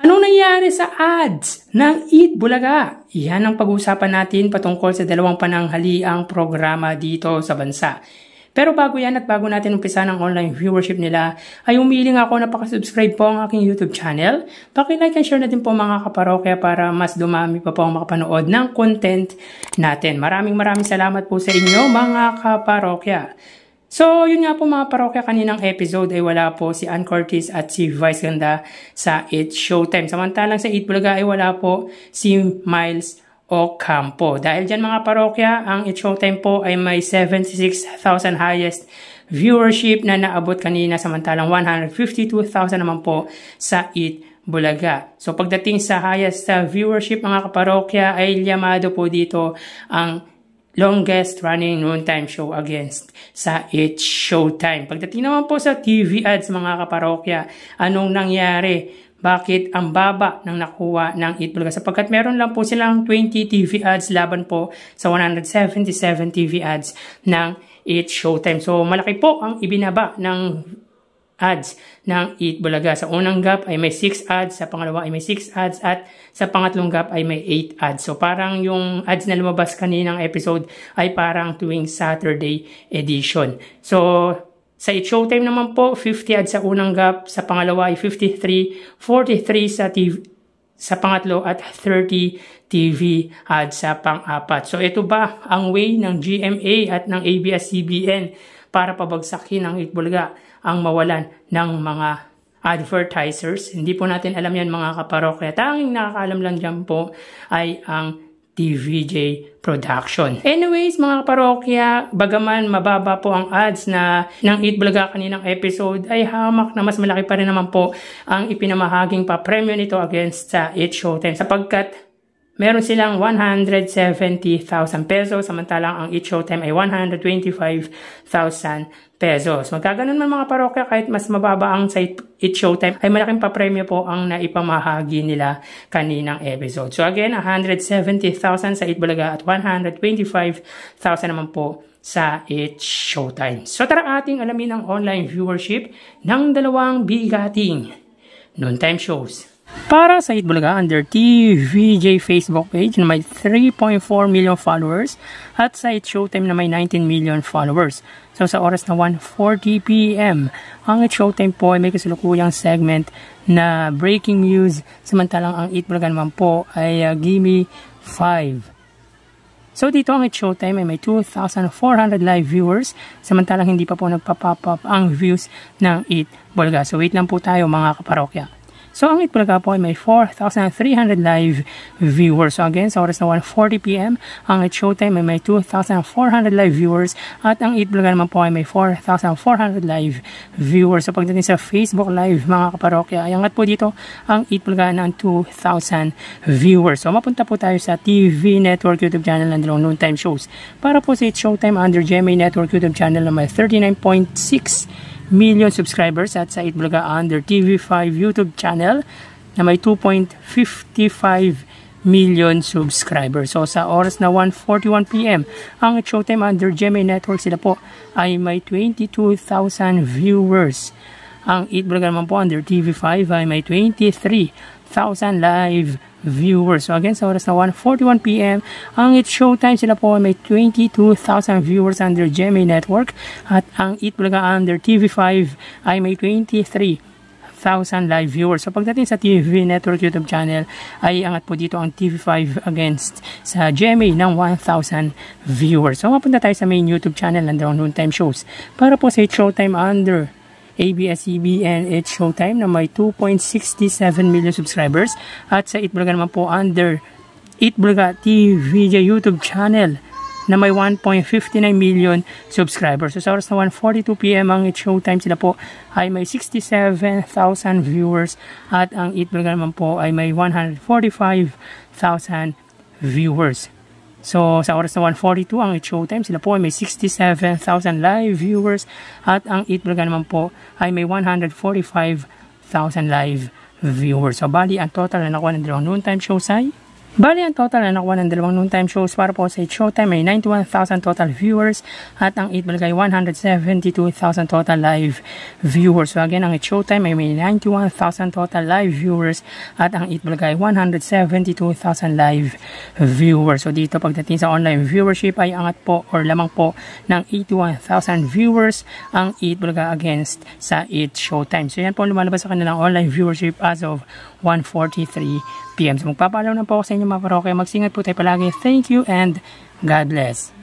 Anong nangyari sa ads ng Eat Bulaga? Yan ang pag-uusapan natin patungkol sa dalawang pananghaliang programa dito sa bansa. Pero bago yan at bago natin umpisa ng online viewership nila, ay humiling ako na pakasubscribe po ang aking YouTube channel. Paki-like and share natin po mga kaparokya para mas dumami pa po ang makapanood ng content natin. Maraming salamat po sa inyo mga kaparokya. So, yun nga po mga parokya, kaninang episode ay wala po si Ann Curtis at si Vice Ganda sa It's Showtime. Samantalang sa Eat Bulaga ay wala po si Miles Ocampo. Dahil dyan mga parokya, ang It's Showtime po ay may 76,000 highest viewership na naabot kanina, samantalang 152,000 naman po sa Eat Bulaga. So, pagdating sa highest viewership mga kaparokya ay llamado po dito ang longest running noontime show against sa It's Showtime. Pagdating naman po sa TV ads mga kaparokya, anong nangyari? Bakit ang baba ng nakuha ng Eat Bulaga? Sapagkat meron lang po silang 20 TV ads laban po sa 177 TV ads ng It's Showtime. So malaki po ang ibinaba ng ads ng Eat Bulaga. Sa unang gap ay may 6 ads, sa pangalawa ay may 6 ads, at sa pangatlong gap ay may 8 ads. So parang yung ads na lumabas kaninang episode ay parang tuwing Saturday edition. So sa It's Showtime naman po, 50 ads sa unang gap, sa pangalawa ay 53, 43 sa TV, sa pangatlo, at 30 TV ads sa pang-apat. So ito ba ang way ng GMA at ng ABS-CBN para pabagsakin ang Eat Bulaga, ang mawalan ng mga advertisers? Hindi po natin alam yan mga kaparokya. Tanging nakakaalam lang dyan po ay ang TVJ Production. Anyways mga kaparokya, bagaman mababa po ang ads na ng Eat Bulaga kaninang episode, ay hamak na mas malaki pa rin naman po ang ipinamahaging pa-premyo nito against sa It's Showtime, sapagkat meron silang 170,000 pesos, samantalang ang It's Showtime ay 125,000 pesos. Magkaganon man mga parokya, kahit mas mababa ang sa It's Showtime, ay malaking papremyo po ang naipamahagi nila kaninang episode. So again, 170,000 sa Eat Bulaga at 125,000 naman po sa It's Showtime. So tara ating alamin ang online viewership ng dalawang bigating noontime shows. Para sa Eat Bulaga, under TVJ Facebook page na may 3.4 million followers at sa It's Showtime na may 19 million followers. So sa oras na 1:40 PM, ang It's Showtime po ay may kasalukuyang segment na breaking news, samantalang ang Eat Bulaga naman po ay Gimme 5. So dito ang It's Showtime ay may 2,400 live viewers, samantalang hindi pa po nagpa-pop up ang views ng Eat Bulaga. So wait lang po tayo mga kaparokya. So, ang Eat Bulaga po ay may 4,300 live viewers. So, again, sa oras na 1:40 PM, ang It's Showtime ay may 2,400 live viewers at ang Eat Bulaga naman po ay may 4,400 live viewers. So, pagdating sa Facebook Live, mga kaparokya, ay angat po dito ang Eat Bulaga ng 2,000 viewers. So, mapunta po tayo sa TV Network YouTube channel ng dalawang noontime shows. Para po sa It's Showtime under GMA Network YouTube channel na may 39.6 million subscribers at sa Eat Bulaga under TV5 YouTube channel na may 2.55 million subscribers. So sa oras na 1:41 PM, ang It's Showtime under GMA Network, sila po ay may 22,000 viewers. Ang Eat Bulaga naman po under TV5 ay may 23,000 live viewers. So again, sa oras na 1:41 PM, ang It's Showtime, sila po ay may 22,000 viewers under GMA Network at ang Eat Bulaga under TV5 ay may 23,000 live viewers. So pagdating sa TV Network YouTube channel, ay angat po dito ang TV5 against sa GMA ng 1,000 viewers. So mapunta tayo sa main YouTube channel ng dalawang noontime shows. Para po sa It's Showtime under ABS-CBN It's Showtime na may 2.67 million subscribers at sa Eat Bulaga naman po under Eat Bulaga TVJ YouTube channel na may 1.59 million subscribers. So sa oras na 1:42 PM, ang It's Showtime, sila po ay may 67,000 viewers at ang Eat Bulaga naman po ay may 145,000 viewers. So, sa oras na 1:42, ang It's Showtime, sila po ay may 67,000 live viewers at ang Eat Bulaga naman po ay may 145,000 live viewers. So, bali, ang total na nakuha ng dalawang noontime shows ay Bali, ang total na nakuha ng dalawang noontime shows para po sa Eat Showtime ay 91,000 total viewers at ang Eat Bulaga ay 172,000 total live viewers. So again, ang Eat Showtime ay may 91,000 total live viewers at ang Eat Bulaga ay 172,000 live viewers. So dito pagdating sa online viewership ay angat po or lamang po ng 81,000 viewers ang Eat Bulaga against sa Eat Showtime. So yan po lumalabas sa kanilang online viewership as of 1:43 PM. So magpapalaw na po ako sa inyo mga parokya. Magsingat po tayo palagi. Thank you and God bless.